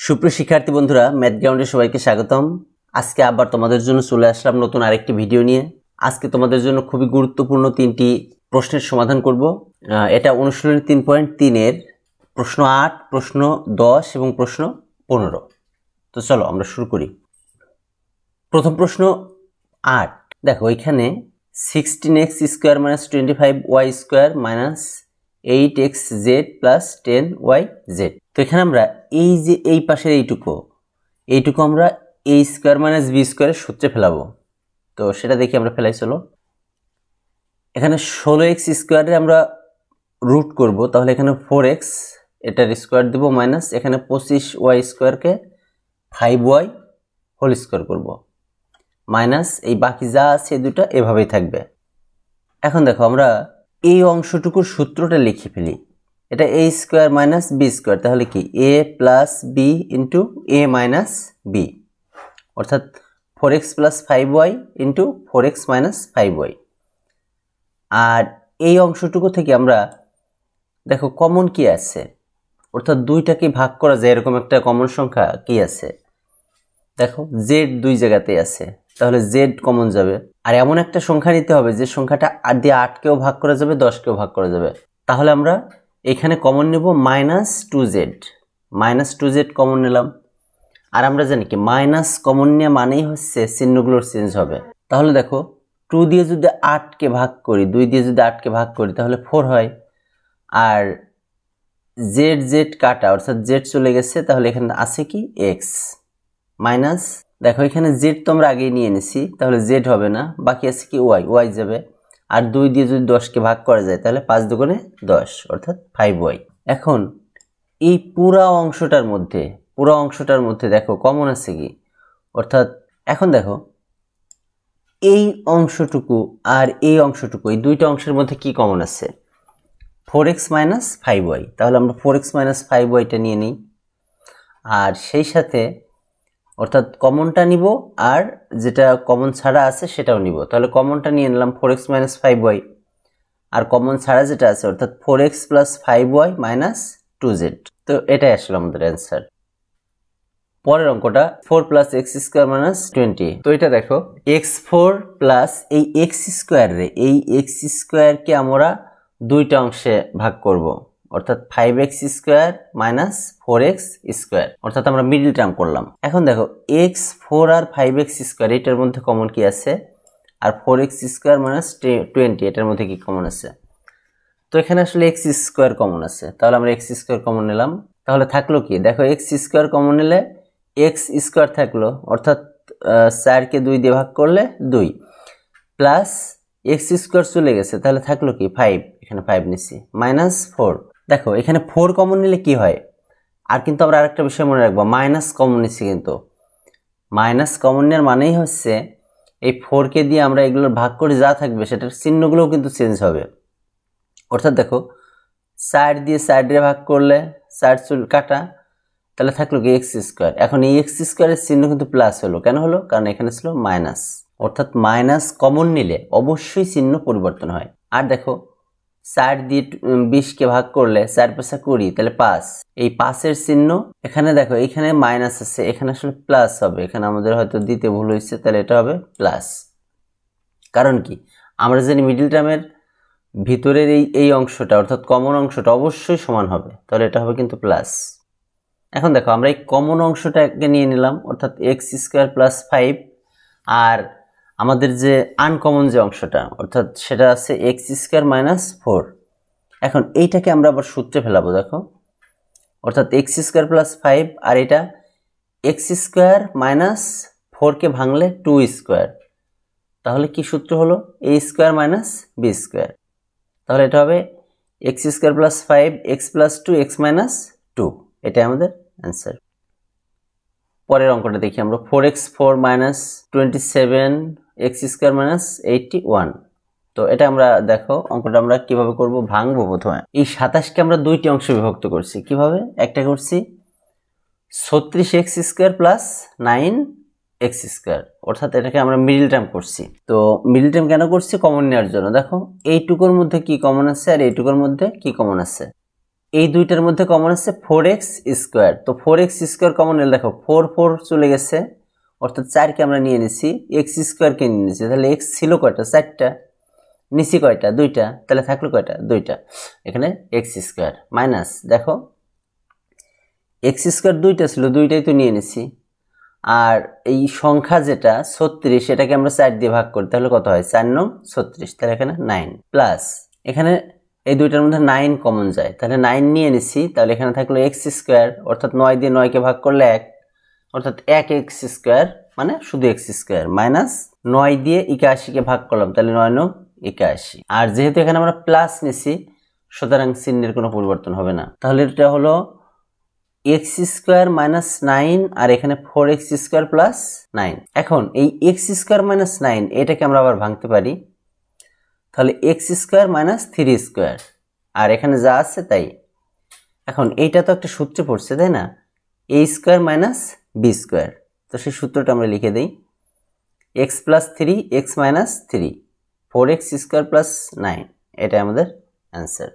সুপ্রিয় শিক্ষার্থী বন্ধুরা, ম্যাথ গ্রাউন্ডে সবাইকে স্বাগতম। আজকে আবার তোমাদের জন্য চলে আসলাম নতুন আরেকটি ভিডিও নিয়ে। আজকে তোমাদের জন্য খুবই গুরুত্বপূর্ণ তিনটি প্রশ্নের সমাধান করব। এটা অনুশীলনী 3.3 এর প্রশ্ন 8, প্রশ্ন 10 এবং প্রশ্ন 15। তো চলো আমরা শুরু করি। প্রথম প্রশ্ন 8। দেখো এখানে 16x square minus 25y square minus 8xz plus 10yz। তো এখানে আমরা এই যে এই পাশের এইটুকু আমরা a স্কোয়ার মাইনাস b স্কোয়ারের সূত্রে ফেলাবো। তো সেটা দেখি আমরা ফেলাই। চলো, এখানে 16x স্কোয়ারে আমরা রুট করব, তাহলে এখানে 4x এটার স্কোয়ার দেব মাইনাস এখানে 25y স্কোয়ারকে 5y হোল স্কোয়ার করব মাইনাস এই বাকি যা আছে দুটো এভাবেই থাকবে। এখন দেখো আমরা এই অংশটুকুর সূত্রটা লিখে ফেলি। এটা a square minus b square, তাহলে কি a plus b into a minus b, অর্থাৎ 4x plus 5y into 4x minus 5y। আর এই অংশটুকু থেকে আমরা দেখো কমন কি আছে, অর্থাৎ দুইটাকে ভাগ করা যায় এরকম একটা কমন সংখ্যা কি আছে। দেখো z দুই জায়গাতেই আছে, তাহলে z কমন যাবে। আর এমন একটা সংখ্যা নিতে হবে যে সংখ্যাটা দিয়ে 8কেও ভাগ করা যাবে, 10কেও ভাগ করা যাবে। তাহলে আমরা এখানে কমন নেব -2z কমন নিলাম। আর আমরা জানি কি মাইনাস কমন নেওয়া মানেই হচ্ছে চিহ্নগুলোর চেঞ্জ হবে। তাহলে দেখো 2 দিয়ে যদি 8কে ভাগ করি, 2 দিয়ে যদি 8কে ভাগ করি তাহলে 4 হয়। আর z কাটা, অর্থাৎ z চলে গেছে, তাহলে এখানে আছে কি x মাইনাস। দেখো এখানে z তো আমরা আগেই নিয়ে নিছি, তাহলে z হবে না, বাকি আছে কি y যাবে। আর 2 দিয়ে যদি 10কে ভাগ করা যায় তাহলে 5 দুগুণে 10, অর্থাৎ 5y। এখন এই পুরা অংশটার মধ্যে দেখো কমন আছে কি, অর্থাৎ এখন দেখো এই অংশটুকু আর এই অংশটুকু, এই দুইটা অংশের মধ্যে কি কমন আছে, 4x মাইনাস 5y। তাহলে আমরা 4x মাইনাস 5yটা নিয়ে নিই, আর সেই সাথে অর্থাৎ কমনটা নিব আর যেটা কমন ছাড়া আছে সেটাও নিব। তাহলে কমনটা নিয়ে নিলাম 4x মাইনাস 5y, আর কমন ছাড়া যেটা আছে অর্থাৎ 4x plus 5y minus 2z। তো এটাই আসলে আমাদের অ্যান্সার। পরের অঙ্কটা 4 প্লাস x স্কোয়ার মাইনাস 20। তো এটা দেখো x4 প্লাস এই x স্কোয়ারকে আমরা দুইটা অংশে ভাগ করব, অর্থাৎ 5x square minus 4x square, অর্থাৎ আমরা মিডল টার্ম করলাম। এখন দেখো x4 আর 5x স্কোয়ার এটার মধ্যে কমন কি আছে, আর 4x স্কোয়ার মাইনাস 20 এটার মধ্যে কি কমন আছে। তো এখানে আসলে x স্কোয়ার কমন আছে, তাহলে আমরা x স্কোয়ার কমন নিলাম। তাহলে থাকলো কি, দেখো x স্কোয়ার কমন নিলে x স্কোয়ার থাকলো, অর্থাৎ 4কে 2 দিয়ে ভাগ করলে 2 প্লাস x স্কোয়ার চলে গেছে, তাহলে থাকলো কি 5, এখানে 5 নিছি মাইনাস 4। দেখো এখানে 4 কমন নিলে কি হয়, আর কিন্তু আমরা আরেকটা বিষয় মনে রাখবো, মাইনাস কমন নিচ্ছি, কিন্তু মাইনাস কমন নেওয়ার মানেই হচ্ছে এই 4কে দিয়ে আমরা এগুলোর ভাগ করে যা থাকবে সেটার চিহ্নগুলোও কিন্তু চেঞ্জ হবে। অর্থাৎ দেখো 4 দিয়ে 4 দিয়ে ভাগ করলে 4 চুল কাটা, তাহলে থাকলো কি x স্কোয়ার। এখন এই x স্কোয়ারের চিহ্ন কিন্তু প্লাস হলো, কেন হলো, কারণ এখানে ছিল মাইনাস, অর্থাৎ মাইনাস কমন নিলে অবশ্যই চিহ্ন পরিবর্তন হয়। আর দেখো 4 দিয়ে 20কে ভাগ করলে 4 × 5 = 20, তাহলে 5, এই 5-এর চিহ্ন এখানে দেখো এখানে মাইনাস আছে, এখানে আসলে প্লাস হবে। এখানে আমাদের হয়তো দিতে ভুল হয়েছে, তাহলে এটা হবে প্লাস। কারণ কি, আমরা জানি মিডল টার্মের ভিতরের এই অংশটা অর্থাৎ কমন অংশটা অবশ্যই সমান হবে, তাহলে এটা হবে কিন্তু প্লাস। এখন দেখো আমরা এই কমন অংশটাকে নিয়ে নিলাম, অর্থাৎ x স্কোয়ার প্লাস 5, আর আমাদের যে আনকমন যে অংশটা অর্থাৎ সেটা আছে x স্কোয়ার মাইনাস 4। এখন এইটাকে আমরা আবার সূত্রে ফেলাবো। দেখো অর্থাৎ x স্কোয়ার প্লাস 5 আর এটা x স্কোয়ার মাইনাস 4কে ভাঙলে 2 স্কোয়ার, তাহলে কি সূত্র হলো a square minus b square. তাহলে এটা হবে x square plus 5 x plus 2 x minus 2, এটাই আমাদের অ্যান্সার। পরের অঙ্কটা দেখি আমরা 4x4 minus 27 x square minus 81। তো এটা আমরা দেখো অঙ্কটা আমরা কিভাবে করব, ভাঙবো। প্রথমে এই 27কে আমরা দুইটি অংশে বিভক্ত করছি। কিভাবে, একটা করছি 36x square plus 9x square, অর্থাৎ এটাকে আমরা মিডল টার্ম করছি। তো মিডল টার্ম কেন করছি, কমন নেওয়ার জন্য। দেখো এইটুকুর মধ্যে কি কমন আছে আর এইটুকুর মধ্যে কি কমন আছে, এই দুইটার মধ্যে কমন আছে 4x স্কোয়ার। তো 4x স্কোয়ার কমন এলে দেখো 4 4 চলে গেছে, অর্থাৎ 4কে আমরা নিয়ে নিছি, x স্কোয়ারকে নিয়ে নিছি। তাহলে x ছিল কয়টা? 4টা। নিচি কয়টা? 2টা। তাহলে থাকলো কয়টা? 2টা। এখানে x স্কোয়ার মাইনাস দেখো x স্কোয়ার 2টা ছিল, 2টাই তো নিয়ে নিছি। আর এই সংখ্যা যেটা 36, এটাকে আমরা 4 দিয়ে ভাগ করি, তাহলে কত হয়? 4 9 36। তাহলে এখানে 9 প্লাস এখানে এই দুইটার মধ্যে 9 কমন যায়, তাহলে 9 নিয়ে নিছি। তাহলে এখানে থাকলো x স্কোয়ার, অর্থাৎ 9 দিয়ে 9কে ভাগ করলে 1, অর্থাৎ 1x স্কোয়ার মানে শুধু x স্কোয়ার, মাইনাস 9 দিয়ে 81কে ভাগ করলাম, তাহলে 9 9 81। আর যেহেতু এখানে আমরা প্লাস নিছি, সুতরাং চিহ্নের কোনো পরিবর্তন হবে না। তাহলে এটা হলো x স্কোয়ার মাইনাস 9 আর এখানে 4x স্কোয়ার প্লাস 9। এখন এই x স্কোয়ার মাইনাস 9 এটাকে আমরা আবার ভাঙতে পারি, তাহলে x স্কোয়ার মাইনাস 3 স্কোয়ার, আর এখানে যা আছে তাই। এখন এইটা তো একটা সূত্রে পড়ছে, তাই না? a square minus b square. তো সেই সূত্রটা আমরা লিখে দিই, x plus 3 x minus 3 4x square plus 9, এটাই আমাদের অ্যান্সার।